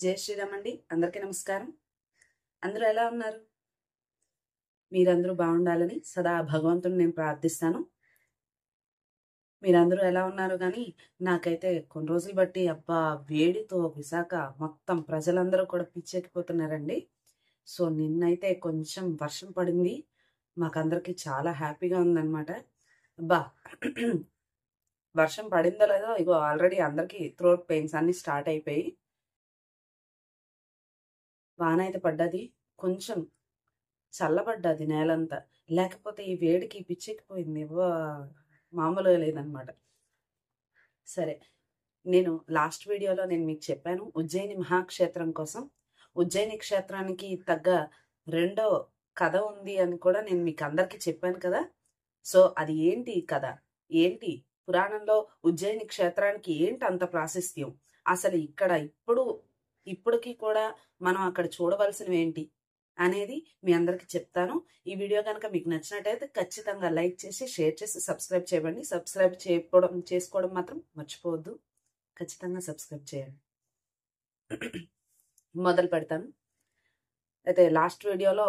జై శ్రీరామ్ అండి. అందరికీ నమస్కారం. అందరూ ఎలా ఉన్నారు? మీరందరూ బాగుండాలని సదా భగవంతుని నేను ప్రార్థిస్తాను. మీరందరూ ఎలా ఉన్నారు కానీ నాకైతే కొన్ని రోజులు బట్టి అబ్బా వేడితో విశాఖ మొత్తం ప్రజలందరూ కూడా పిచ్చెక్కిపోతున్నారండి. సో నిన్నైతే కొంచెం వర్షం పడింది. మాకందరికి చాలా హ్యాపీగా ఉందన్నమాట. అబ్బా వర్షం పడిందో లేదో ఇగో ఆల్రెడీ అందరికీ థ్రోట్ పెయిన్స్ అన్ని స్టార్ట్ అయిపోయి వాన అయితే పడ్డది. కొంచెం చల్లబడ్డది నేలంతా. లేకపోతే ఈ వేడికి పిచ్చెక్కిపోయింది. మామూలుగా లేదనమాట. సరే, నేను లాస్ట్ వీడియోలో నేను మీకు చెప్పాను ఉజ్జయిని మహాక్షేత్రం కోసం. ఉజ్జయిని క్షేత్రానికి తగ్గ రెండో కథ ఉంది అని కూడా నేను మీకు అందరికీ చెప్పాను కదా. సో అది ఏంటి కథ, ఏంటి పురాణంలో ఉజ్జయిని క్షేత్రానికి ఏంటి అంత ప్రాశస్త్యం, అసలు ఇక్కడ ఇప్పటికి కూడా మనం అక్కడ చూడవలసినవి ఏంటి అనేది మీ అందరికి చెప్తాను. ఈ వీడియో కనుక మీకు నచ్చినట్టయితే ఖచ్చితంగా లైక్ చేసి షేర్ చేసి సబ్స్క్రైబ్ చేయండి. సబ్స్క్రైబ్ చేసుకోవడం మాత్రం మర్చిపోవద్దు. ఖచ్చితంగా సబ్స్క్రైబ్ చేయండి. మొదలు పెడతాను. అయితే లాస్ట్ వీడియోలో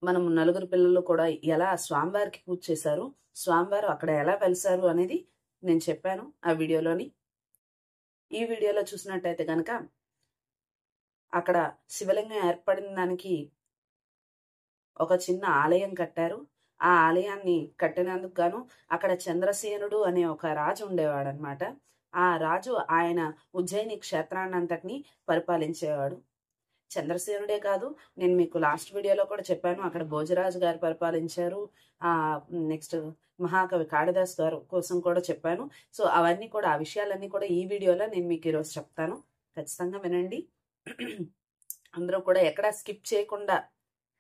మనం నలుగురు పిల్లలు కూడా ఎలా స్వామివారికి పూజ చేశారు, స్వామివారు అక్కడ ఎలా వెలిసారు అనేది నేను చెప్పాను ఆ వీడియోలోని. ఈ వీడియోలో చూసినట్టయితే కనుక అక్కడ శివలింగం ఏర్పడిన దానికి ఒక చిన్న ఆలయం కట్టారు. ఆ ఆలయాన్ని కట్టినందుకు గాను అక్కడ చంద్రసేనుడు అనే ఒక రాజు ఉండేవాడు అనమాట. ఆ రాజు ఆయన ఉజ్జయిని క్షేత్రాన్ని అంతటిని పరిపాలించేవాడు. చంద్రసేనుడే కాదు, నేను మీకు లాస్ట్ వీడియోలో కూడా చెప్పాను, అక్కడ భోజరాజు గారు పరిపాలించారు. నెక్స్ట్ మహాకవి కాళిదాస్ గారు కోసం కూడా చెప్పాను. సో అవన్నీ కూడా, ఆ విషయాలన్నీ కూడా ఈ వీడియోలో నేను మీకు ఈరోజు చెప్తాను. ఖచ్చితంగా వినండి. అందరూ కూడా ఎక్కడా స్కిప్ చేయకుండా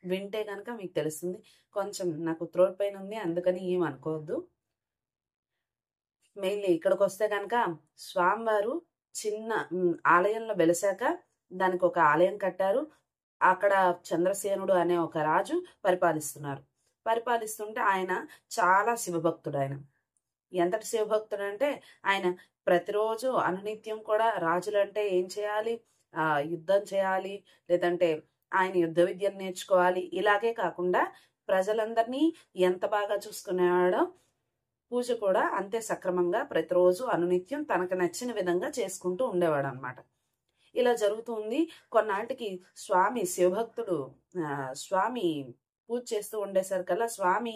వింటే కనుక మీకు తెలుస్తుంది. కొంచెం నాకు థ్రోట్ పెయిన్ ఉంది, అందుకని ఏం అనుకోవద్దు. మెయిన్లీ ఇక్కడికి వస్తే కనుక స్వామివారు చిన్న ఆలయంలో వెలిసాక దానికి ఒక ఆలయం కట్టారు. అక్కడ చంద్రసేనుడు అనే ఒక రాజు పరిపాలిస్తుంటే ఆయన చాలా శివభక్తుడు. ఆయన ఎంతటి శివభక్తుడు అంటే ఆయన ప్రతిరోజు అనునిత్యం కూడా రాజులంటే ఏం చేయాలి, యుద్ధం చేయాలి, లేదంటే ఆయన యుద్ధ విద్యను నేర్చుకోవాలి. ఇలాగే కాకుండా ప్రజలందరినీ ఎంత బాగా చూసుకునేవాడో పూజ కూడా అంతే సక్రమంగా ప్రతిరోజు అనునిత్యం తనకు నచ్చిన విధంగా చేసుకుంటూ ఉండేవాడు అనమాట. ఇలా జరుగుతుంది. కొన్నాటికి స్వామి శివభక్తుడు స్వామి పూజ చేస్తూ ఉండేసరికల్లా స్వామి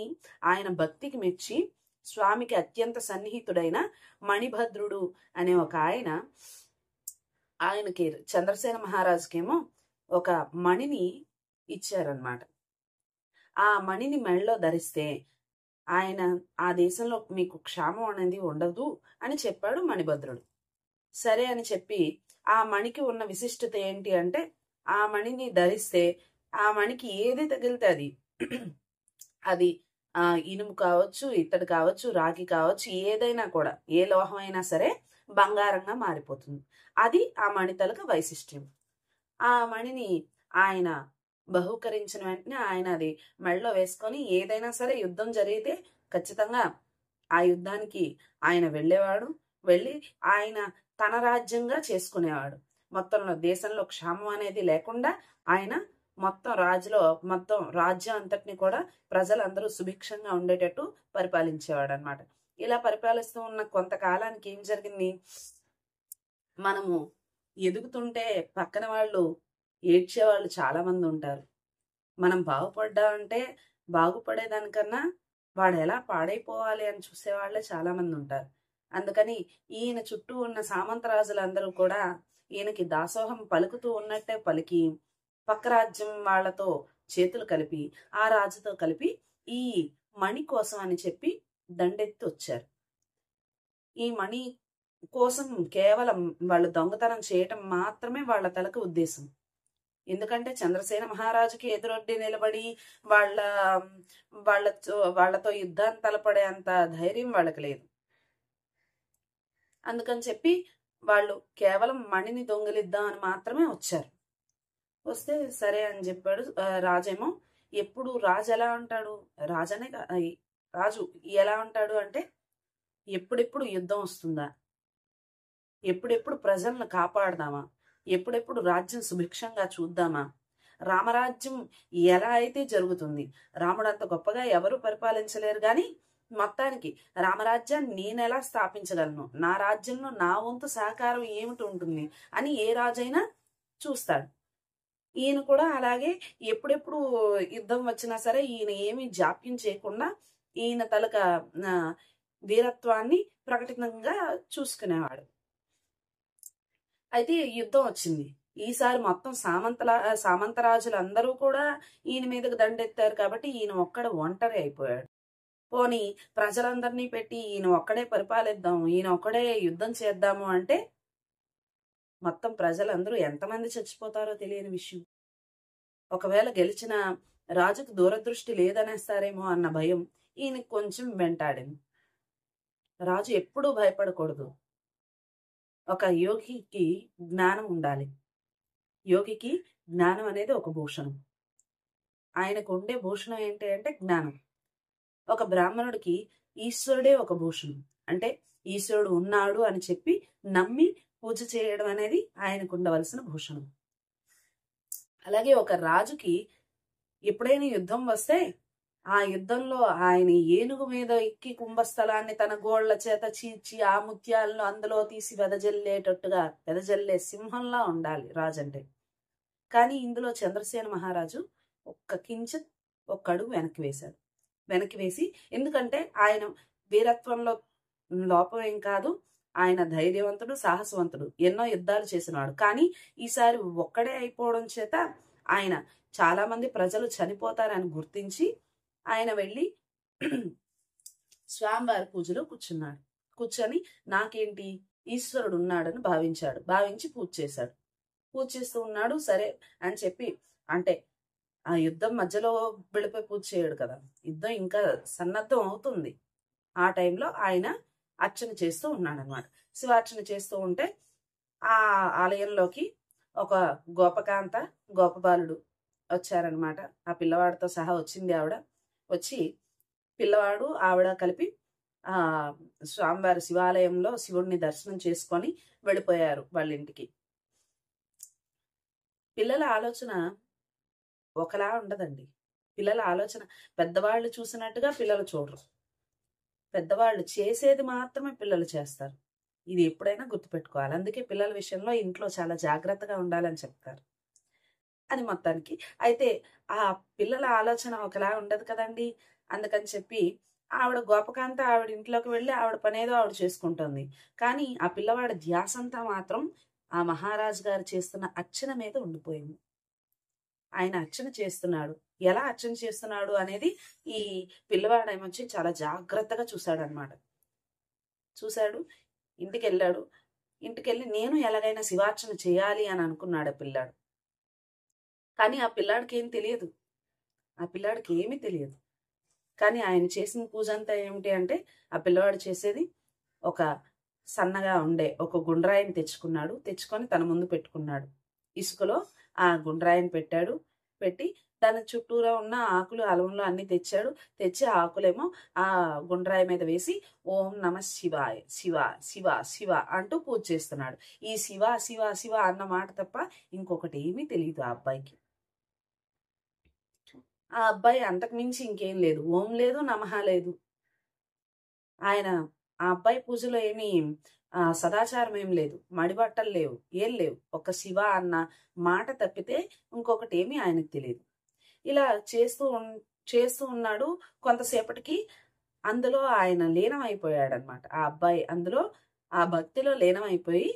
ఆయన భక్తికి మెచ్చి స్వామికి అత్యంత సన్నిహితుడైన మణిభద్రుడు అనే ఒక ఆయనకి చంద్రసేన మహారాజుకేమో ఒక మణిని ఇచ్చారనమాట. ఆ మణిని మెడలో ధరిస్తే ఆయన ఆ దేశంలో మీకు క్షామం అనేది ఉండదు అని చెప్పాడు మణిభద్రుడు. సరే అని చెప్పి ఆ మణికి ఉన్న విశిష్టత ఏంటి అంటే, ఆ మణిని ధరిస్తే ఆ మణికి ఏది తగిలితే అది ఇనుము కావచ్చు, ఇత్తడి కావచ్చు, రాగి కావచ్చు, ఏదైనా కూడా, ఏ లోహం అయినా సరే బంగారంగా మారిపోతుంది. అది ఆ మణి తలక వైశిష్ట్యం. ఆ మణిని ఆయన బహూకరించిన వెంటనే ఆయన అది మెడలో వేసుకొని ఏదైనా సరే యుద్ధం జరిగితే ఖచ్చితంగా ఆ యుద్ధానికి ఆయన వెళ్ళి ఆయన తన రాజ్యంగా చేసుకునేవాడు. మొత్తంలో దేశంలో క్షామం అనేది లేకుండా ఆయన మొత్తం రాజ్యం అంతటిని కూడా ప్రజలందరూ సుభిక్షంగా ఉండేటట్టు పరిపాలించేవాడు అనమాట. ఇలా పరిపాలిస్తూ ఉన్న కొంతకాలానికి ఏం జరిగింది, మనము ఎదుగుతుంటే పక్కన వాళ్ళు ఏడ్చే వాళ్ళు చాలా మంది ఉంటారు. మనం బాగుపడ్డామంటే బాగుపడేదానికన్నా వాడు ఎలా పాడైపోవాలి అని చూసేవాళ్ళే చాలా మంది ఉంటారు. అందుకని ఈయన చుట్టూ ఉన్న సామంతరాజులందరూ కూడా ఈయనకి దాసోహం పలుకుతూ ఉన్నట్టే పలికి పక్క రాజ్యం వాళ్లతో చేతులు కలిపి ఆ రాజుతో కలిపి ఈ మణి కోసం అని చెప్పి దండెత్తి వచ్చారు. ఈ మణి కోసం కేవలం వాళ్ళు దొంగతనం చేయటం మాత్రమే వాళ్ళ తలకు ఉద్దేశం. ఎందుకంటే చంద్రసేన మహారాజుకి ఎదురొడ్డి నిలబడి వాళ్ళతో యుద్ధాన్ని తలపడే అంత ధైర్యం వాళ్ళకి లేదు. అందుకని చెప్పి వాళ్ళు కేవలం మణిని దొంగిలిద్దాం అని మాత్రమే వచ్చారు. వస్తే సరే అని చెప్పాడు రాజేమో. ఎప్పుడు రాజు ఎలా ఉంటాడు, రాజు ఎలా ఉంటాడు అంటే, ఎప్పుడెప్పుడు యుద్ధం వస్తుందా, ఎప్పుడెప్పుడు ప్రజలను కాపాడదామా, ఎప్పుడెప్పుడు రాజ్యం సుభిక్షంగా చూద్దామా, రామరాజ్యం ఎలా అయితే జరుగుతుంది. రాముడు అంత గొప్పగా ఎవరు పరిపాలించలేరు కానీ మొత్తానికి రామరాజ్యాన్ని నేనెలా స్థాపించగలను, నా రాజ్యంలో నా వంతు సహకారం ఏమిటి ఉంటుంది అని ఏ రాజైనా చూస్తాడు. ఈయన కూడా అలాగే ఎప్పుడెప్పుడు యుద్ధం వచ్చినా సరే ఈయన ఏమీ జాప్యం చేయకుండా ఈయన తలక వీరత్వాన్ని ప్రకటనగా చూసుకునేవాడు. అయితే యుద్ధం వచ్చింది. ఈసారి మొత్తం సామంతరాజులు అందరూ కూడా ఈయన మీదకి దండెత్తారు కాబట్టి ఈయన ఒక్కడే ఒంటరి అయిపోయాడు. పోనీ ప్రజలందరినీ పెట్టి ఈయన ఒక్కడే పరిపాలిద్దాం, ఈయన ఒక్కడే యుద్ధం చేద్దాము అంటే మొత్తం ప్రజలందరూ ఎంతమంది చచ్చిపోతారో తెలియని విషయం. ఒకవేళ గెలిచిన రాజుకు దూరదృష్టి లేదనేస్తారేమో అన్న భయం ఈయనకి కొంచెం వెంటాడింది. రాజు ఎప్పుడూ భయపడకూడదు. ఒక యోగికి జ్ఞానం ఉండాలి. యోగికి జ్ఞానం అనేది ఒక భూషణం. ఆయనకు ఉండే భూషణం ఏంటి అంటే జ్ఞానం. ఒక బ్రాహ్మణుడికి ఈశ్వరుడే ఒక భూషణం. అంటే ఈశ్వరుడు ఉన్నాడు అని చెప్పి నమ్మి పూజ చేయడం అనేది ఆయనకు ఉండవలసిన భూషణం. అలాగే ఒక రాజుకి ఎప్పుడైనా యుద్ధం వస్తే ఆ యుద్ధంలో ఆయన ఏనుగు మీద ఎక్కి కుంభస్థలాన్ని తన గోళ్ల చేత చీల్చి ఆ ముత్యాలను అందులో తీసి వెదజల్లే సింహంలా ఉండాలి రాజంటే. కానీ ఇందులో చంద్రసేన మహారాజు ఒక్క అడుగు వెనక్కి వేసి ఎందుకంటే ఆయన వీరత్వంలో లోపం ఏం కాదు, ఆయన ధైర్యవంతుడు, సాహసవంతుడు, ఎన్నో యుద్ధాలు చేసినాడు. కానీ ఈసారి ఒక్కడే అయిపోవడం చేత ఆయన చాలా మంది ప్రజలు చనిపోతారని గుర్తించి ఆయన వెళ్ళి స్వామివారి పూజలో కూర్చొని నాకేంటి ఈశ్వరుడు ఉన్నాడని భావించి పూజ చేశాడు. పూజ చేస్తూ ఉన్నాడు. సరే అని చెప్పి, అంటే ఆ యుద్ధం మధ్యలో వెళ్ళిపోయి పూజ చేయడు కదా, యుద్ధం ఇంకా సన్నద్ధం అవుతుంది. ఆ టైంలో ఆయన అర్చన చేస్తూ ఉన్నాడు అనమాట. శివార్చన చేస్తూ ఉంటే ఆ ఆలయంలోకి ఒక గోపబాలుడు వచ్చారనమాట. ఆ పిల్లవాడితో సహా వచ్చింది ఆవిడ. వచ్చి పిల్లవాడు ఆవిడ కలిపి స్వామివారి శివాలయంలో శివుడిని దర్శనం చేసుకొని వెళ్ళిపోయారు వాళ్ళ ఇంటికి. పిల్లల ఆలోచన ఒకలా ఉండదండి. పిల్లల ఆలోచన పెద్దవాళ్ళు చూసినట్టుగా పిల్లలు చూడరు. పెద్దవాళ్ళు చేసేది మాత్రమే పిల్లలు చేస్తారు. ఇది ఎప్పుడైనా గుర్తుపెట్టుకోవాలి. అందుకే పిల్లల విషయంలో ఇంట్లో చాలా జాగ్రత్తగా ఉండాలని చెప్తారు. అది మొత్తానికి అయితే ఆ పిల్లల ఆలోచన ఒకలా ఉండదు కదండి. అందుకని చెప్పి ఆవిడ గోపకాంత ఆవిడ ఇంట్లోకి వెళ్ళి ఆవిడ పనేదో ఆవిడ చేసుకుంటుంది. కానీ ఆ పిల్లవాడి ధ్యాసంతా మాత్రం ఆ మహారాజు గారు చేస్తున్న అర్చన మీద ఉండిపోయింది. ఆయన అర్చన చేస్తున్నాడు. ఎలా అర్చన చేస్తున్నాడు అనేది ఈ పిల్లవాడు ఏమొచ్చి చాలా జాగ్రత్తగా చూశాడు. ఇంటికెళ్ళి నేను ఎలాగైనా శివార్చన చేయాలి అని అనుకున్నాడు ఆ పిల్లాడు. కానీ ఆ పిల్లాడికి ఏమీ తెలియదు. కానీ ఆయన చేసిన పూజ అంతా ఏమిటి అంటే ఆ పిల్లవాడు చేసేది ఒక సన్నగా ఉండే ఒక గుండ్రాయిని తెచ్చుకొని తన ముందు పెట్టుకున్నాడు. ఇసుకలో ఆ గుండ్రాయిని పెట్టి దాని చుట్టూరా ఉన్న ఆకులు అలవంలో అన్ని తెచ్చి ఆ ఆకులేమో ఆ గుండ్రాయి మీద వేసి ఓం నమ శివాయ శివ శివ శివ అంటూ పూజ చేస్తున్నాడు. ఈ శివ శివ శివ అన్న మాట తప్ప ఇంకొకటి ఏమీ తెలియదు ఆ అబ్బాయికి. ఆ అబ్బాయి అంతకు మించి ఇంకేం లేదు. ఓం లేదు, నమః లేదు. ఆ అబ్బాయి పూజలో ఏమీ సదాచారం ఏం లేదు, మడిబట్టలు లేవు, ఏం లేవు. ఒక శివ అన్న మాట తప్పితే ఇంకొకటి ఏమీ ఆయనకు తెలియదు. ఇలా చేస్తూ ఉన్నాడు. కొంతసేపటికి అందులో ఆయన లీనమైపోయాడనమాట. ఆ అబ్బాయి అందులో ఆ భక్తిలో లీనమైపోయి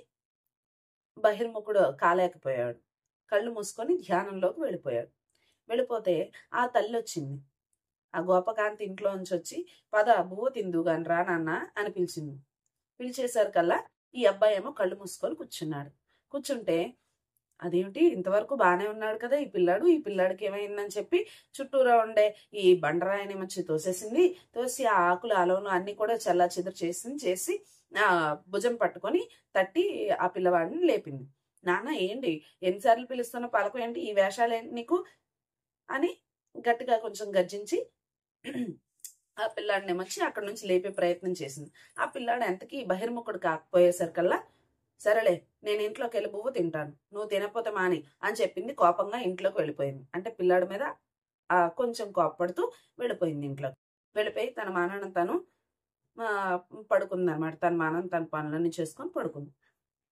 బహిర్ముఖుడు కాలేకపోయాడు. కళ్ళు మూసుకొని ధ్యానంలోకి వెళ్ళిపోతే ఆ తల్లి వచ్చింది. ఆ గోపకాంతి ఇంట్లో నుంచి వచ్చి పద బువ్వ తిందు గాని రా నాన్న అని పిలిచేసరికల్లా ఈ అబ్బాయి ఏమో కళ్ళు మూసుకొని కూర్చుంటే అదేమిటి ఇంతవరకు బాగానే ఉన్నాడు కదా ఈ పిల్లాడికి ఏమైందని చెప్పి చుట్టూరా ఉండే ఈ బండరాయిని మంచి తోసి ఆ ఆకులు అలవను అన్ని కూడా చల్లా చెదురు చేసి ఆ భుజం పట్టుకొని తట్టి ఆ పిల్లవాడిని లేపింది. నాన్న ఏంటి ఎన్నిసార్లు పిలుస్తున్న పలకం ఏంటి, ఈ వేషాలు ఏంటి నీకు అని గట్టిగా కొంచెం గర్జించి ఆ పిల్లాడిని ఏమొచ్చి అక్కడి నుంచి లేపే ప్రయత్నం చేసింది. ఆ పిల్లాడు ఎంతకీ బహిర్ముఖుడు కాకపోయేసరికల్లా సరేలే నేను ఇంట్లోకి వెళ్ళి బువ్వ తింటాను, నువ్వు తినకపోతే మాని అని చెప్పింది. కోపంగా ఇంట్లోకి వెళ్ళిపోయింది. అంటే పిల్లాడి మీద కొంచెం కోపపడుతూ వెళ్ళిపోయింది ఇంట్లోకి. వెళ్ళిపోయి తన మానాన్న తను పడుకుందనమాట. తన మానాన్న తన పనులన్నీ చేసుకొని పడుకుంది.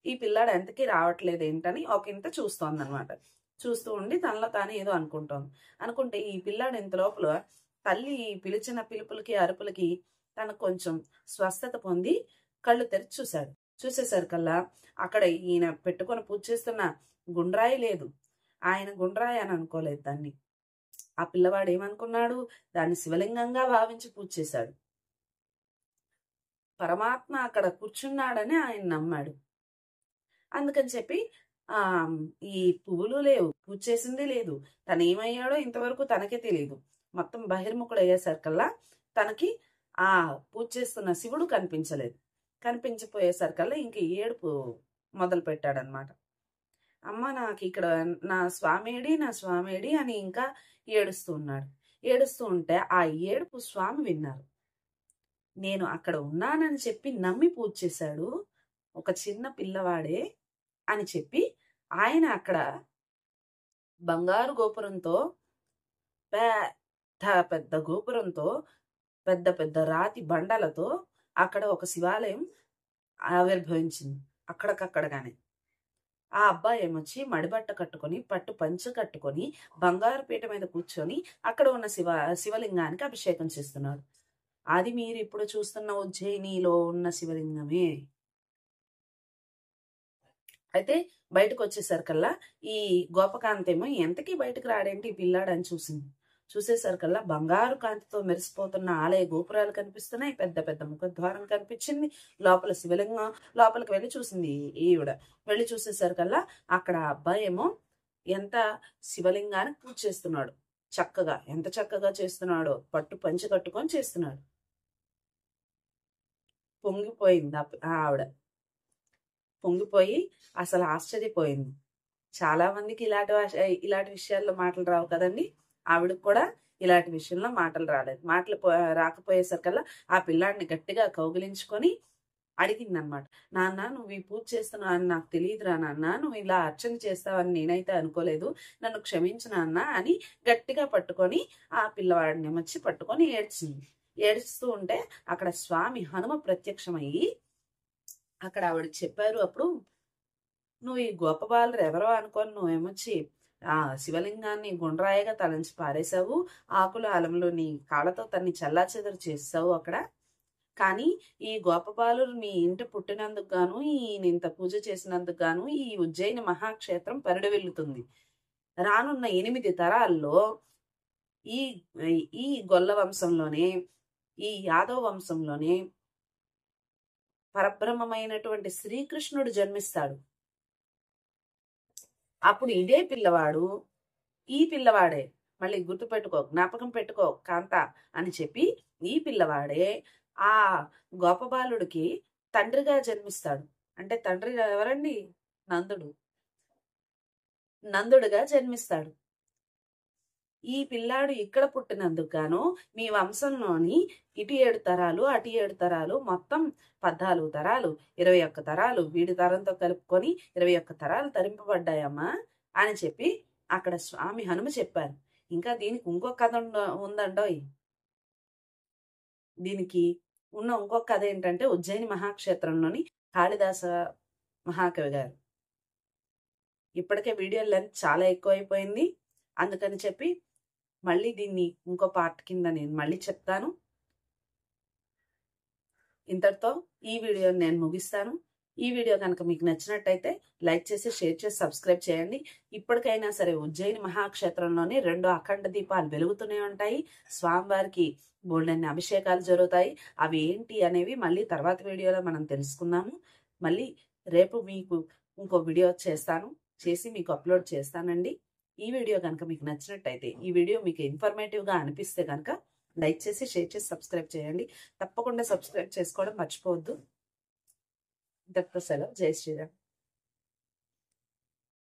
ఈ పిల్లాడు ఎంతకీ రావట్లేదు ఏంటని ఒక ఇంత చూస్తోందనమాట. చూస్తూ ఉండి తనలో తాను ఏదో అనుకుంటోంది. అనుకుంటే ఈ పిల్లాడు ఇంత లోపల తల్లి పిలిచిన పిలుపులకి అరుపులకి తనకు కొంచెం స్వస్థత పొంది కళ్ళు తెరిచి చూశాడు. చూసేసరికల్లా అక్కడ ఈయన పెట్టుకొని పూజ చేస్తున్న గుండ్రాయి లేదు. ఆయన గుండ్రాయి అని అనుకోలేదు దాన్ని. ఆ పిల్లవాడు ఏమనుకున్నాడు? దాన్ని శివలింగంగా భావించి పూజ చేశాడు. పరమాత్మ అక్కడ కూర్చున్నాడని ఆయన నమ్మాడు. అందుకని చెప్పి ఈ పువ్వులు లేవు, పూజ చేసింది లేదు. తను ఏమయ్యాడో ఇంతవరకు తనకే తెలియదు. మొత్తం బహిర్ముఖుడు అయ్యేసరికల్లా తనకి ఆ పూజ చేస్తున్న శివుడు కనిపించలేదు. కనిపించిపోయేసరికల్లా ఇంక ఏడుపు మొదలు పెట్టాడనమాట. అమ్మ నాకు ఇక్కడ నా స్వామేడి అని ఇంకా ఏడుస్తూ ఉన్నాడు. ఏడుస్తూ ఉంటే ఆ ఏడుపు స్వామి విన్నారు. నేను అక్కడ ఉన్నానని చెప్పి నమ్మి పూజ చేశాడు ఒక చిన్న పిల్లవాడే అని చెప్పి ఆయన అక్కడ బంగారు గోపురంతో, పెద్ద గోపురంతో, పెద్ద పెద్ద రాతి బండలతో అక్కడ ఒక శివాలయం ఆవిర్భవించింది అక్కడికక్కడగానే. ఆ అబ్బాయి ఏమొచ్చి మడిబట్ట కట్టుకొని, పట్టు పంచ కట్టుకొని, బంగారు పీట మీద కూర్చొని అక్కడ ఉన్న శివలింగానికి అభిషేకం చేస్తున్నాడు. అది మీరు ఇప్పుడు చూస్తున్న ఉజ్జయినిలో ఉన్న శివలింగమే. అయితే బయటకు వచ్చేసరికల్లా ఈ గోపకాంతేమో ఎంతకీ బయటకు రాడేంటి ఈ పిల్లాడని చూసింది. చూసేసరికల్లా బంగారు కాంతితో మెరిసిపోతున్న ఆలయ గోపురాలు కనిపిస్తున్నాయి. పెద్ద పెద్ద ముఖద్వారం కనిపించింది. లోపల శివలింగం లోపలికి వెళ్ళి చూసింది ఈవిడ. వెళ్ళి చూసేసరికల్లా అక్కడ అబ్బాయి ఏమో ఎంత శివలింగానికి పూజ చేస్తున్నాడు. చక్కగా, ఎంత చక్కగా చేస్తున్నాడో, పట్టు పంచి కట్టుకొని చేస్తున్నాడు. పొంగిపోయింది ఆవిడ. పొంగిపోయి అసలు ఆశ్చర్యపోయింది. చాలా మందికి ఇలాంటి విషయాల్లో మాటలు రావు కదండి. ఆవిడకు కూడా ఇలాంటి విషయంలో మాటలు రాలేదు. మాటలు రాకపోయేసరికల్లా ఆ పిల్లాడిని గట్టిగా కౌగిలించుకొని అడిగిందనమాట. నాన్న, నువ్వు ఈ పూజ చేస్తున్నావు అని నాకు తెలియదురా నాన్న, నువ్వు ఇలా అర్చన చేస్తావని నేనైతే అనుకోలేదు, నన్ను క్షమించు నాన్న అని గట్టిగా పట్టుకొని ఆ పిల్లవాడిని వచ్చి పట్టుకొని ఏడ్చింది. ఏడుస్తూ ఉంటే అక్కడ స్వామి హనుమ ప్రత్యక్షమయ్యి అక్కడ ఆవిడకి చెప్పారు. అప్పుడు నువ్వు ఈ గోపబాలురు ఎవరో అనుకొని నువ్వేమొచ్చి ఆ శివలింగాన్ని గుండ్రాయిగా తలంచి పారేశావు, ఆకులు అలంలో నీ కాళ్ళతో తన్ని చల్లాచెదరు చేస్తావు అక్కడ. కానీ ఈ గోపబాలురు నీ ఇంటి పుట్టినందుకు గాను, ఈయన ఇంత పూజ చేసినందుకు గాను ఈ ఉజ్జయిని మహాక్షేత్రం పరిడవిల్లుతుంది. రానున్న 8 తరాల్లో ఈ గొల్ల వంశంలోనే, ఈ యాదవ వంశంలోనే పరబ్రహ్మమైనటువంటి శ్రీకృష్ణుడు జన్మిస్తాడు. అప్పుడు ఇదే పిల్లవాడు, ఈ పిల్లవాడే, మళ్ళీ గుర్తుపెట్టుకో, జ్ఞాపకం పెట్టుకో కాంత అని చెప్పి, ఈ పిల్లవాడే ఆ గోపబాలుడికి తండ్రిగా జన్మిస్తాడు. అంటే తండ్రి ఎవరండి? నందుడుగా జన్మిస్తాడు. ఈ పిల్లాడు ఇక్కడ పుట్టినందుకు గాను మీ వంశంలోని ఇటు 7 తరాలు అటు 7 తరాలు మొత్తం 14 తరాలు 21 తరాలు వీడి తరంతో కలుపుకొని 21 తరాలు తరింపబడ్డాయమ్మా అని చెప్పి అక్కడ స్వామి హనుమ చెప్పారు. ఇంకా దీనికి ఇంకొక కథ ఉందండోయ్. దీనికి ఉన్న ఇంకొక కథ ఏంటంటే ఉజ్జయిని మహాక్షేత్రంలోని కాళిదాస మహాకవి గారు. ఇప్పటికే వీడియో లెంత్ చాలా ఎక్కువైపోయింది. అందుకని చెప్పి మళ్ళీ దీన్ని ఇంకో పార్ట్ కింద నేను మళ్ళీ చెప్తాను. ఇంతటితో ఈ వీడియోని నేను ముగిస్తాను. ఈ వీడియో కనుక మీకు నచ్చినట్టయితే లైక్ చేసి, షేర్ చేసి, సబ్స్క్రైబ్ చేయండి. ఇప్పటికైనా సరే ఉజ్జయిని మహాక్షేత్రంలోని 2 అఖండ దీపాలు వెలుగుతూనే ఉంటాయి. స్వామివారికి బోల్డన్ని అభిషేకాలు జరుగుతాయి. అవి ఏంటి అనేవి మళ్ళీ తర్వాత వీడియోలో మనం తెలుసుకుందాము. మళ్ళీ రేపు మీకు ఇంకో వీడియో చేసి మీకు అప్లోడ్ చేస్తానండి. ఈ వీడియో కనుక మీకు నచ్చినట్టయితే, ఈ వీడియో మీకు ఇన్ఫర్మేటివ్గా అనిపిస్తే కనుక లైక్ చేసి, షేర్ చేసి, సబ్స్క్రైబ్ చేయండి. తప్పకుండా సబ్స్క్రైబ్ చేసుకోవడం మర్చిపోవద్దు. ఇంతటితో సెలవు. జై శ్రీరామ్.